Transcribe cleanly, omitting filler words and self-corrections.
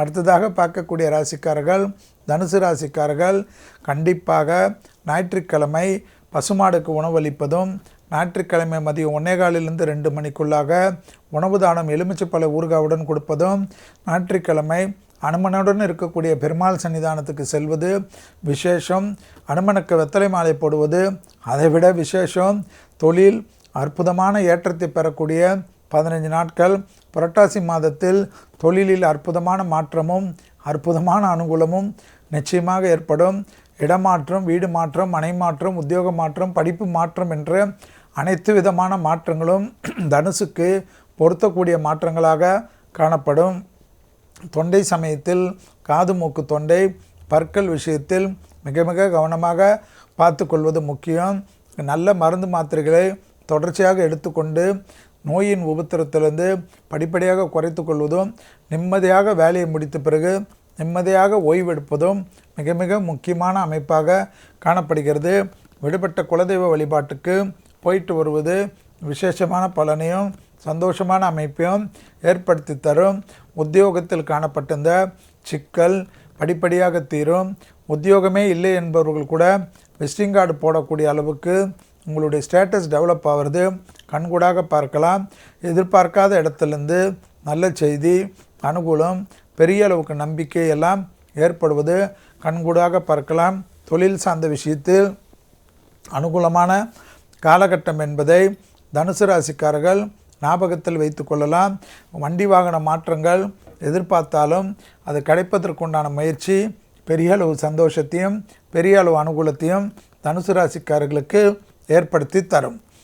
அடுத்ததாக பார்க்கக்கூடிய ராசிக்காரர்கள் தனுசு ராசிக்காரர்கள் கண்டிப்பாக ஞாயிற்றுக்கிழமை பசுமாடுக்கு உணவளிப்பதும், ஞாயிற்றுக்கிழமை மதியம் 1:15 2 மணிக்குள்ளாக உணவு தானம் எலுமிச்சைப்பழ ஊறுகாவுடன் கொடுப்பதும், ஞாயிற்றுக்கிழமை அனுமனுடன் இருக்கக்கூடிய பெருமாள் சன்னிதானத்துக்கு செல்வது விசேஷம். அனுமனுக்கு வெத்தலை மாலை போடுவது அதைவிட விசேஷம். தொழில் அற்புதமான ஏற்றத்தை பெறக்கூடிய 15 நாட்கள். புரட்டாசி மாதத்தில் தொழிலில் அற்புதமான மாற்றமும் அற்புதமான அனுகூலமும் நிச்சயமாக ஏற்படும். இடமாற்றம், வீடு மாற்றம், மனை மாற்றம், உத்தியோக மாற்றம், படிப்பு மாற்றம் என்ற அனைத்து விதமான மாற்றங்களும் தனுசுக்கு பொருத்தக்கூடிய மாற்றங்களாக காணப்படும். தொண்டை சமயத்தில் காது மூக்கு தொண்டை பற்கள் விஷயத்தில் மிக மிக கவனமாக பார்த்து கொள்வது முக்கியம். நல்ல மருந்து மாத்திரைகளை தொடர்ச்சியாக எடுத்துக்கொண்டு நோயின் உபத்திரத்திலிருந்து படிப்படியாக குறைத்து கொள்வதும், நிம்மதியாக வேலையை முடித்த பிறகு நிம்மதியாக ஓய்வெடுப்பதும் மிக மிக முக்கியமான அமைப்பாக காணப்படுகிறது. விடுபட்ட குலதெய்வ வழிபாட்டுக்கு போயிட்டு வருவது விசேஷமான பலனையும் சந்தோஷமான அமைப்பையும் ஏற்படுத்தி தரும். உத்தியோகத்தில் காணப்பட்டிருந்த சிக்கல் படிப்படியாக தீரும். உத்தியோகமே இல்லை என்பவர்கள் கூட விசிட்டிங் கார்டு போடக்கூடிய அளவுக்கு உங்களுடைய ஸ்டேட்டஸ் டெவலப் ஆகிறது கண்கூடாக பார்க்கலாம். எதிர்பார்க்காத இடத்துலேருந்து நல்ல செய்தி, அனுகூலம், பெரிய அளவுக்கு நம்பிக்கை எல்லாம் ஏற்படுவது கண்கூடாக பார்க்கலாம். தொழில் சார்ந்த விஷயத்தில் அனுகூலமான காலகட்டம் என்பதை தனுசு ராசிக்காரர்கள் ஞாபகத்தில் வைத்து கொள்ளலாம். வண்டி வாகன மாற்றங்கள் எதிர்பார்த்தாலும் அது கிடைப்பதற்குண்டான முயற்சி பெரிய அளவு சந்தோஷத்தையும் பெரிய அளவு அனுகூலத்தையும் தனுசு ராசிக்காரர்களுக்கு ஏற்படுத்தி தரும்.